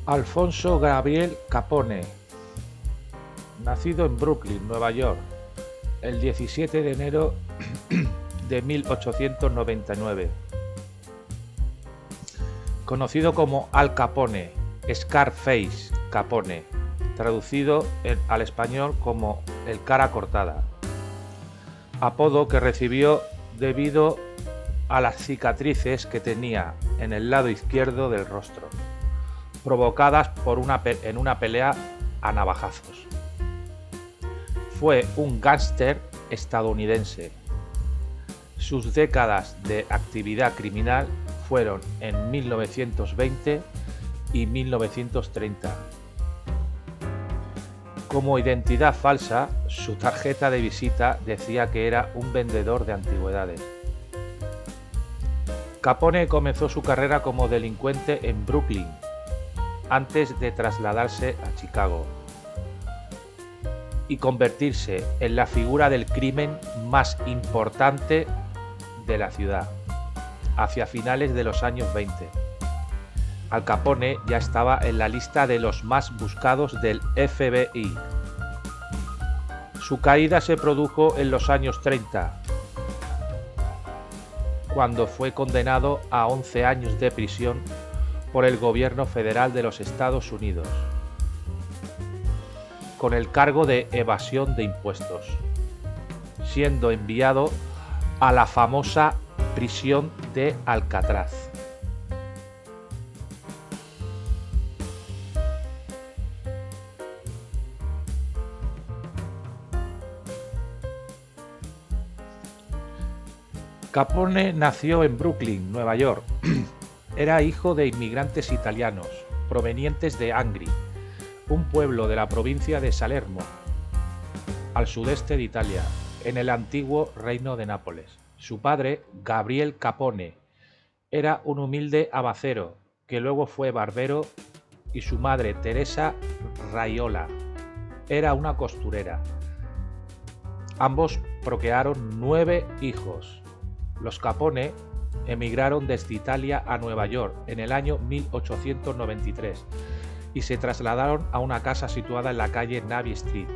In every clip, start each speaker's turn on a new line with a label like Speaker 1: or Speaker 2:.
Speaker 1: Alfonso Gabriel Capone, nacido en Brooklyn, Nueva York, el 17 de enero de 1899. Conocido como Al Capone, Scarface Capone, traducido al español como el cara cortada, apodo que recibió debido a las cicatrices que tenía en el lado izquierdo del rostro, provocadas en una pelea a navajazos. Fue un gángster estadounidense. Sus décadas de actividad criminal fueron en 1920 y 1930. Como identidad falsa, su tarjeta de visita decía que era un vendedor de antigüedades. Capone comenzó su carrera como delincuente en Brooklyn, antes de trasladarse a Chicago y convertirse en la figura del crimen más importante de la ciudad, hacia finales de los años 20. Al Capone ya estaba en la lista de los más buscados del FBI. Su caída se produjo en los años 30, cuando fue condenado a 11 años de prisión por el gobierno federal de los Estados Unidos, con el cargo de evasión de impuestos, siendo enviado a la famosa prisión de Alcatraz. Capone nació en Brooklyn, Nueva York. Era hijo de inmigrantes italianos provenientes de Angri, un pueblo de la provincia de Salerno, al sudeste de Italia, en el antiguo Reino de Nápoles. Su padre, Gabriel Capone, era un humilde abacero que luego fue barbero, y su madre, Teresa Raiola, era una costurera. Ambos procrearon 9 hijos. Los Capone emigraron desde Italia a Nueva York en el año 1893 y se trasladaron a una casa situada en la calle Navy Street.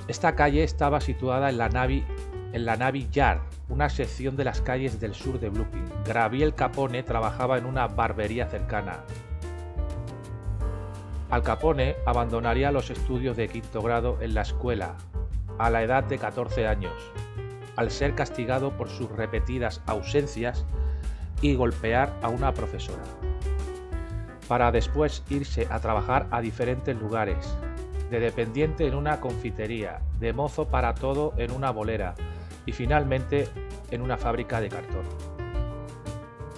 Speaker 1: Esta calle estaba situada en la Navy Yard, una sección de las calles del sur de Brooklyn. Gabriel Capone trabajaba en una barbería cercana. Al Capone abandonaría los estudios de quinto grado en la escuela a la edad de 14 años, al ser castigado por sus repetidas ausencias y golpear a una profesora, para después irse a trabajar a diferentes lugares, de dependiente en una confitería, de mozo para todo en una bolera y finalmente en una fábrica de cartón.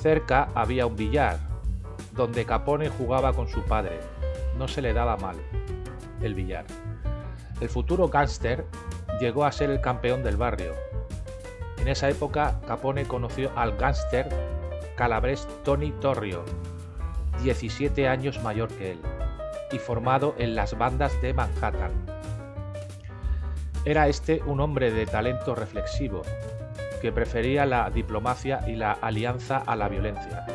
Speaker 1: Cerca había un billar, donde Capone jugaba con su padre. No se le daba mal el billar. El futuro gángster llegó a ser el campeón del barrio. En esa época, Capone conoció al gángster calabrés Tony Torrio, 17 años mayor que él, y formado en las bandas de Manhattan. Era este un hombre de talento reflexivo, que prefería la diplomacia y la alianza a la violencia,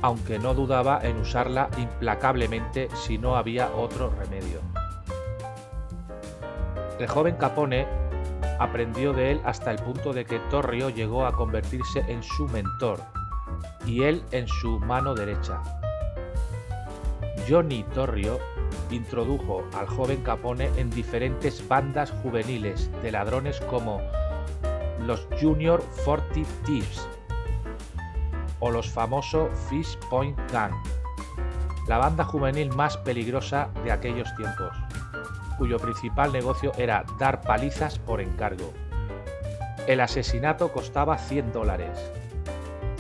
Speaker 1: aunque no dudaba en usarla implacablemente si no había otro remedio. El joven Capone aprendió de él hasta el punto de que Torrio llegó a convertirse en su mentor y él en su mano derecha. Johnny Torrio introdujo al joven Capone en diferentes bandas juveniles de ladrones como los Junior 40 Thieves o los famosos Fish Point Gang, la banda juvenil más peligrosa de aquellos tiempos, cuyo principal negocio era dar palizas por encargo. El asesinato costaba $100.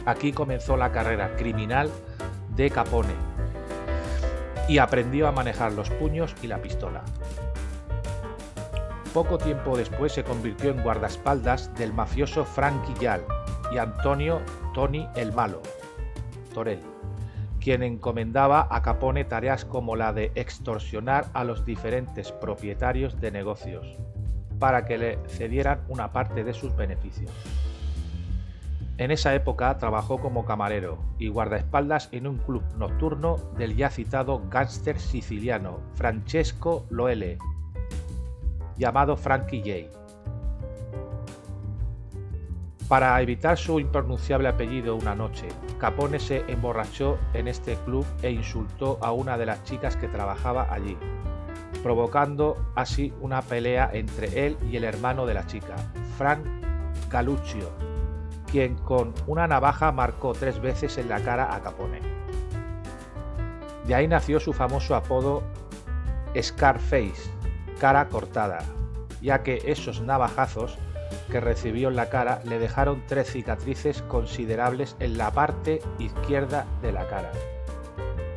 Speaker 1: Aquí comenzó la carrera criminal de Capone y aprendió a manejar los puños y la pistola. Poco tiempo después se convirtió en guardaespaldas del mafioso Frankie Yall y Antonio Tony el Malo Torelli, quien encomendaba a Capone tareas como la de extorsionar a los diferentes propietarios de negocios para que le cedieran una parte de sus beneficios. En esa época trabajó como camarero y guardaespaldas en un club nocturno del ya citado gángster siciliano Francesco Loele, llamado Frankie J. Para evitar su impronunciable apellido una noche, Capone se emborrachó en este club e insultó a una de las chicas que trabajaba allí, provocando así una pelea entre él y el hermano de la chica, Frank Galluccio, quien con una navaja marcó 3 veces en la cara a Capone. De ahí nació su famoso apodo Scarface, cara cortada, ya que esos navajazos que recibió en la cara le dejaron 3 cicatrices considerables en la parte izquierda de la cara,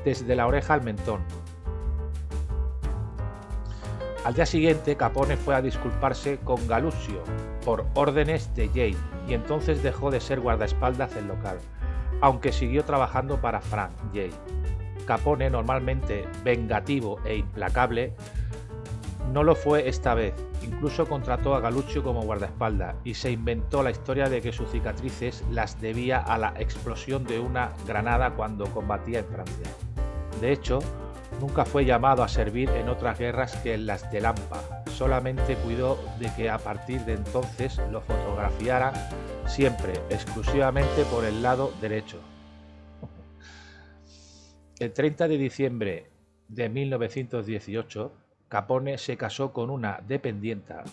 Speaker 1: desde la oreja al mentón. Al día siguiente, Capone fue a disculparse con Galluccio por órdenes de Jay y entonces dejó de ser guardaespaldas del local, aunque siguió trabajando para Frank Jay. Capone, normalmente vengativo e implacable, no lo fue esta vez. Incluso contrató a Galluccio como guardaespaldas y se inventó la historia de que sus cicatrices las debía a la explosión de una granada cuando combatía en Francia. De hecho, nunca fue llamado a servir en otras guerras que en las de Lampa, solamente cuidó de que a partir de entonces lo fotografiaran siempre, exclusivamente por el lado derecho. El 30 de diciembre de 1918, Capone se casó con una dependienta,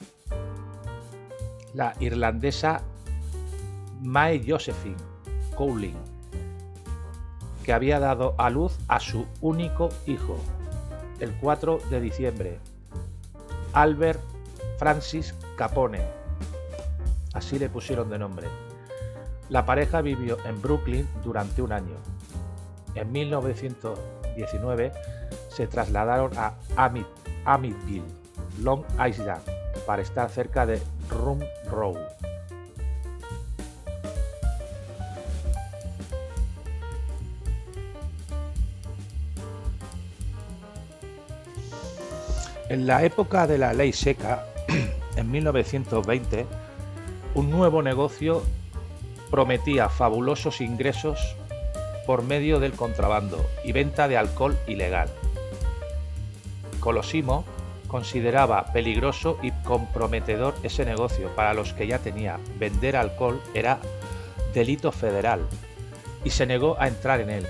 Speaker 1: la irlandesa Mae Josephine Cowling, que había dado a luz a su único hijo, el 4 de diciembre, Albert Francis Capone, así le pusieron de nombre. La pareja vivió en Brooklyn durante un año. En 1919 se trasladaron a Amityville, Long Island, para estar cerca de Rum Row. En la época de la ley seca, en 1920, un nuevo negocio prometía fabulosos ingresos por medio del contrabando y venta de alcohol ilegal. Colosimo consideraba peligroso y comprometedor ese negocio para los que ya tenía. Vender alcohol era delito federal y se negó a entrar en él,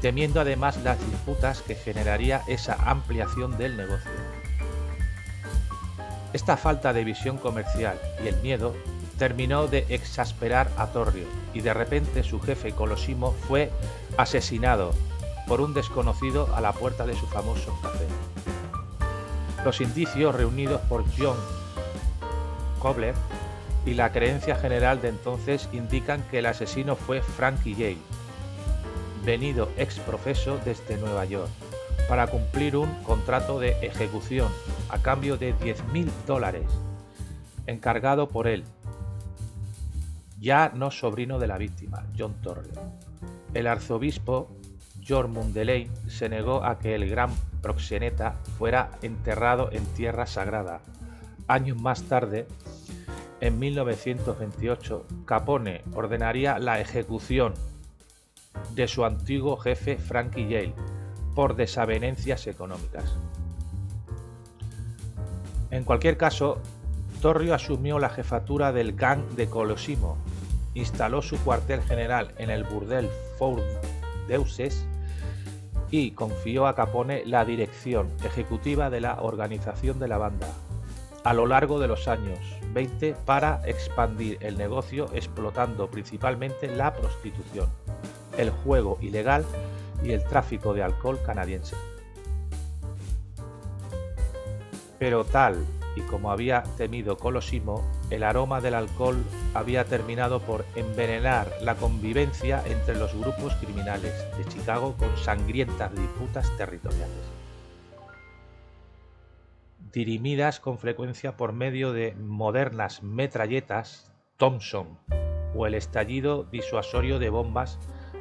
Speaker 1: temiendo además las disputas que generaría esa ampliación del negocio. Esta falta de visión comercial y el miedo terminó de exasperar a Torrio y de repente su jefe Colosimo fue asesinado por un desconocido a la puerta de su famoso café. Los indicios reunidos por John Kobler y la creencia general de entonces indican que el asesino fue Frankie J, venido ex profeso desde Nueva York, para cumplir un contrato de ejecución a cambio de $10.000, encargado por él, ya no sobrino de la víctima, John Torrio. El arzobispo George Mundelein se negó a que el gran proxeneta fuera enterrado en tierra sagrada. Años más tarde, en 1928, Capone ordenaría la ejecución de su antiguo jefe Frankie J por desavenencias económicas. En cualquier caso, Torrio asumió la jefatura del gang de Colosimo, instaló su cuartel general en el burdel Four Deuces y confió a Capone la dirección ejecutiva de la organización de la banda a lo largo de los años 20 para expandir el negocio, explotando principalmente la prostitución, el juego ilegal y el tráfico de alcohol canadiense. Pero tal y como había temido Colosimo, el aroma del alcohol había terminado por envenenar la convivencia entre los grupos criminales de Chicago con sangrientas disputas territoriales, dirimidas con frecuencia por medio de modernas metralletas Thompson o el estallido disuasorio de bombas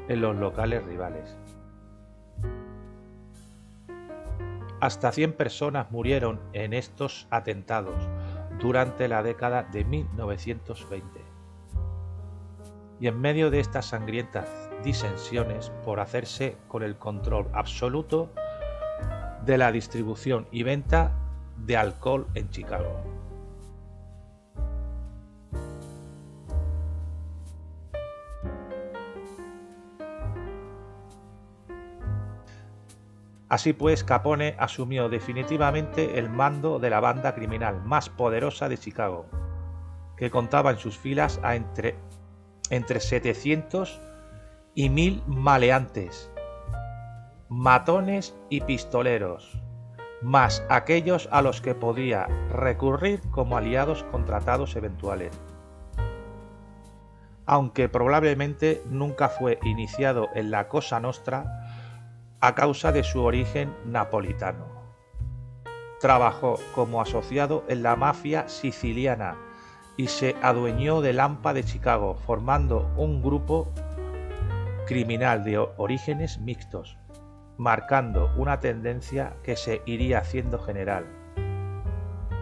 Speaker 1: en los locales rivales. Hasta 100 personas murieron en estos atentados durante la década de 1920. y en medio de estas sangrientas disensiones por hacerse con el control absoluto de la distribución y venta de alcohol en Chicago. Así pues, Capone asumió definitivamente el mando de la banda criminal más poderosa de Chicago, que contaba en sus filas a entre 700 y 1000 maleantes, matones y pistoleros, más aquellos a los que podía recurrir como aliados contratados eventuales. Aunque probablemente nunca fue iniciado en la Cosa Nostra a causa de su origen napolitano. Trabajó como asociado en la mafia siciliana y se adueñó del AMPA de Chicago, formando un grupo criminal de orígenes mixtos, marcando una tendencia que se iría haciendo general,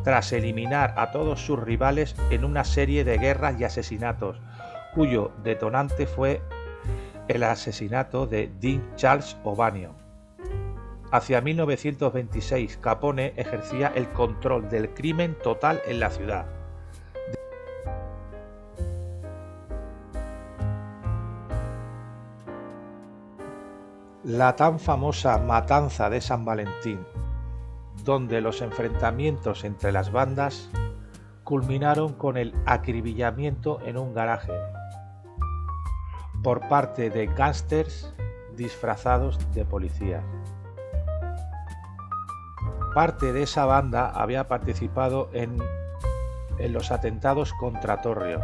Speaker 1: tras eliminar a todos sus rivales en una serie de guerras y asesinatos, cuyo detonante fue el asesinato de Dean Charles O'Banion. Hacia 1926, Capone ejercía el control del crimen total en la ciudad. La tan famosa Matanza de San Valentín, donde los enfrentamientos entre las bandas culminaron con el acribillamiento en un garaje por parte de gángsters disfrazados de policías. Parte de esa banda había participado en los atentados contra Torrio.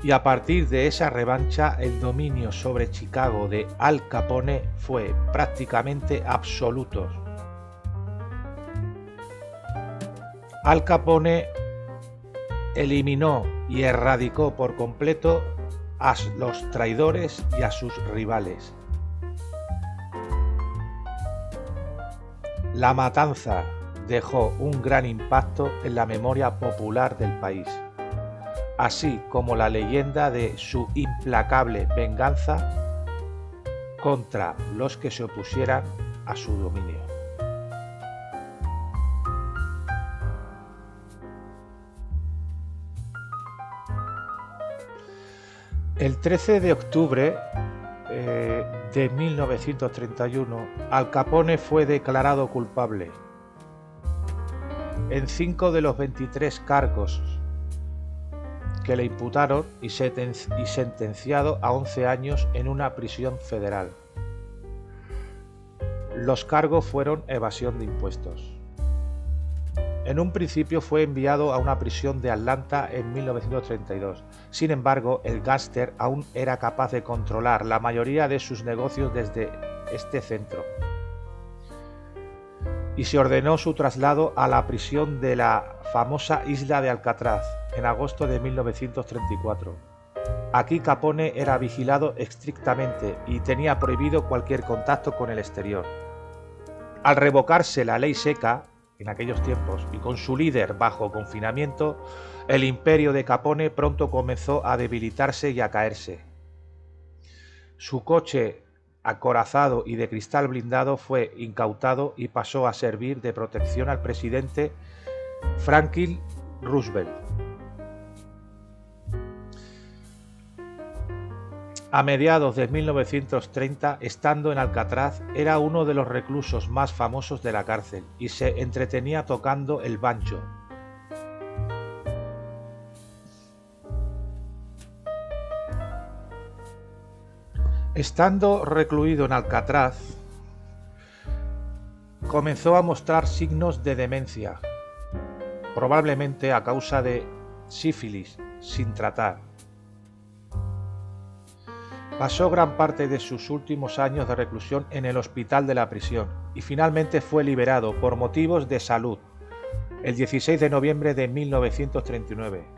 Speaker 1: Y a partir de esa revancha, el dominio sobre Chicago de Al Capone fue prácticamente absoluto. Al Capone eliminó y erradicó por completo a los traidores y a sus rivales. La matanza dejó un gran impacto en la memoria popular del país, así como la leyenda de su implacable venganza contra los que se opusieran a su dominio. El 13 de octubre de 1931, Al Capone fue declarado culpable en 5 de los 23 cargos que le imputaron y sentenciado a 11 años en una prisión federal. Los cargos fueron evasión de impuestos. En un principio fue enviado a una prisión de Atlanta en 1932. Sin embargo, el gángster aún era capaz de controlar la mayoría de sus negocios desde este centro, y se ordenó su traslado a la prisión de la famosa isla de Alcatraz en agosto de 1934. Aquí Capone era vigilado estrictamente y tenía prohibido cualquier contacto con el exterior. Al revocarse la ley seca en aquellos tiempos y con su líder bajo confinamiento, el imperio de Capone pronto comenzó a debilitarse y a caerse. Su coche acorazado y de cristal blindado fue incautado y pasó a servir de protección al presidente Franklin Roosevelt. A mediados de 1930, estando en Alcatraz, era uno de los reclusos más famosos de la cárcel y se entretenía tocando el banjo. Estando recluido en Alcatraz, comenzó a mostrar signos de demencia, probablemente a causa de sífilis sin tratar. Pasó gran parte de sus últimos años de reclusión en el hospital de la prisión y finalmente fue liberado por motivos de salud el 16 de noviembre de 1939.